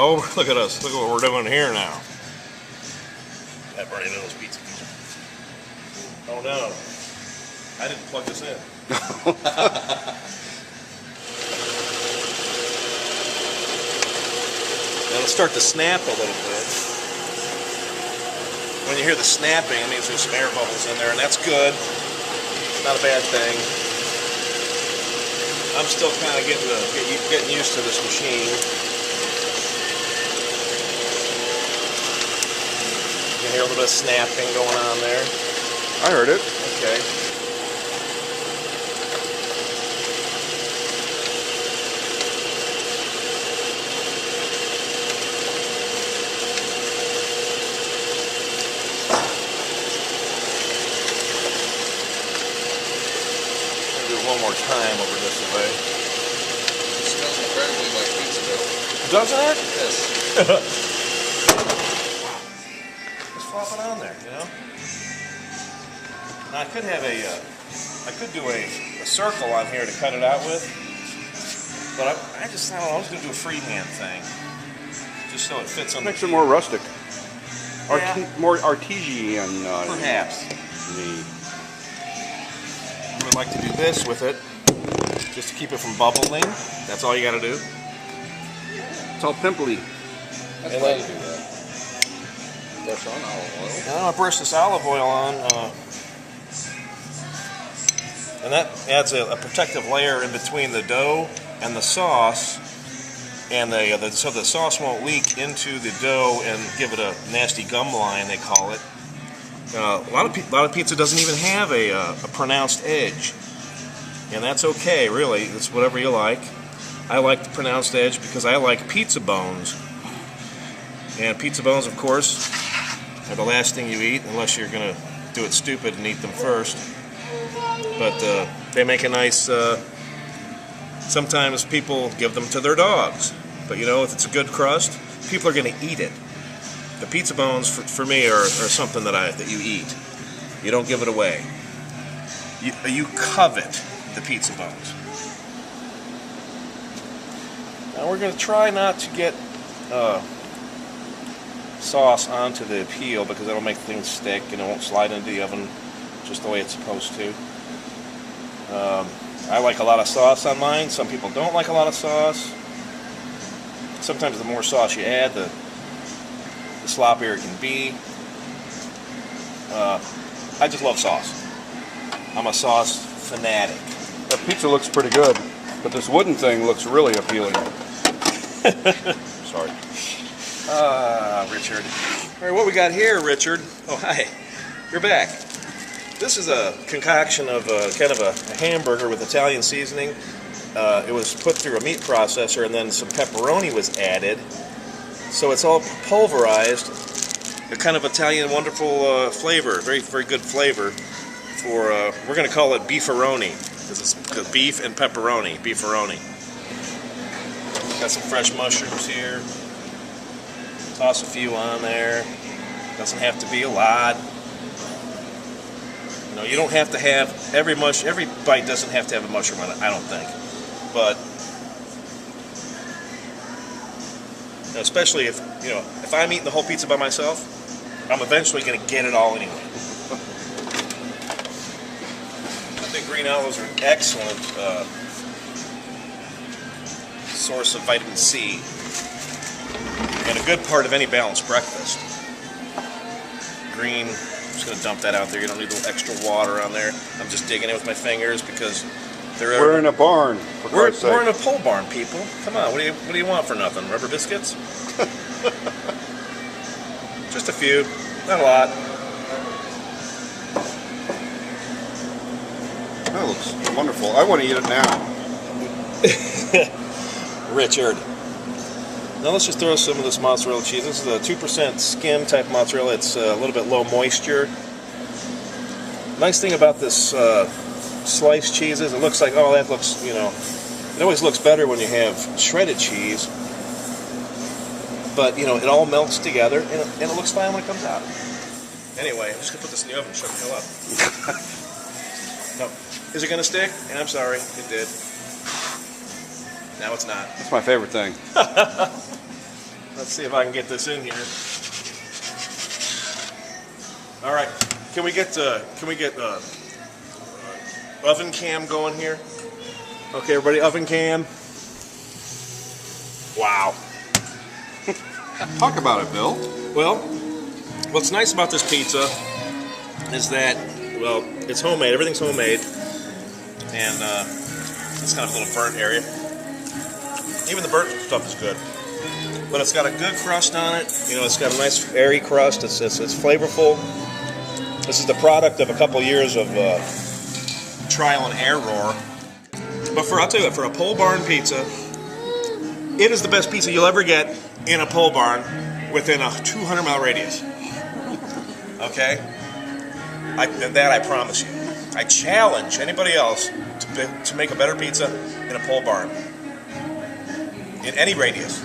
Oh, look at us. Look at what we're doing here now. Pepperoni Bill's pizza. Oh no. I didn't plug this in. Now it'll start to snap a little bit. When you hear the snapping, it means there's some air bubbles in there, and that's good. Not a bad thing. I'm still kind of getting used to this machine. You can hear a little bit of snapping going on there. I heard it. Okay. One more time over this way. It smells incredibly like pizza dough. Doesn't it? Yes. Just flop it on there, you know? Now I could have I could do a circle on here to cut it out with, but I don't know, I was going to do a freehand thing, just so it fits on Makes the it more rustic. Yeah. More artesian. Perhaps. I would like to do this with it, just to keep it from bubbling. That's all you got to do. It's all pimply. That's why you do that. Brush on olive oil. Now I brush this olive oil on, and that adds a protective layer in between the dough and the sauce, and so the sauce won't leak into the dough and give it a nasty gum line, they call it. A lot of pizza doesn't even have a pronounced edge, and that's okay, really. It's whatever you like. I like the pronounced edge because I like pizza bones, and pizza bones, of course, are the last thing you eat unless you're gonna do it stupid and eat them first. But they make a nice. Sometimes people give them to their dogs, but you know, if it's a good crust, people are gonna eat it. The pizza bones, for me, are something that you eat. You don't give it away. You covet the pizza bones. Now we're going to try not to get sauce onto the peel because that'll make things stick and it won't slide into the oven just the way it's supposed to. I like a lot of sauce on mine. Some people don't like a lot of sauce. Sometimes the more sauce you add, the sloppier it can be. I just love sauce. I'm a sauce fanatic. That pizza looks pretty good, but this wooden thing looks really appealing. Sorry. Richard. All right, what we got here, Richard? Oh, hi. You're back. This is a concoction of kind of a hamburger with Italian seasoning. It was put through a meat processor, and then some pepperoni was added. So it's all pulverized, a kind of Italian wonderful flavor, very, very good flavor for, we're going to call it beefaroni, because it's beef and pepperoni, beefaroni. Got some fresh mushrooms here, toss a few on there, doesn't have to be a lot. You know, you don't have to have, every bite doesn't have to have a mushroom on it, I don't think, but especially if, you know, if I'm eating the whole pizza by myself, I'm eventually going to get it all anyway. I think green olives are an excellent source of vitamin C and a good part of any balanced breakfast. Green, I'm just going to dump that out there. You don't need a little extra water on there. I'm just digging it with my fingers because we're in a barn. We're in a pole barn, people. Come on, what do you want for nothing? Rubber biscuits? Just a few, not a lot. That looks wonderful. I want to eat it now. Richard. Now let's just throw some of this mozzarella cheese. This is a 2% skim type mozzarella. It's a little bit low moisture. Nice thing about this sliced cheeses, it looks like, oh, that looks, you know, it always looks better when you have shredded cheese, but, you know, it all melts together, and it looks fine when it comes out. Anyway, I'm just going to put this in the oven and shut the hell up. No. Is it going to stick? And I'm sorry, it did. Now it's not. That's my favorite thing. Let's see if I can get this in here. All right, can we get oven cam going here? Okay, everybody, oven cam. Wow. Talk about it, Bill. Well, what's nice about this pizza is that, well, it's homemade. Everything's homemade, and it's kind of a little burnt area. Even the burnt stuff is good, but it's got a good crust on it. You know, it's got a nice airy crust. It's flavorful. This is the product of a couple years of trial and error. But I'll tell you what, for a pole barn pizza, it is the best pizza you'll ever get in a pole barn within a 200-mile radius. Okay? That I promise you. I challenge anybody else to make a better pizza in a pole barn. In any radius.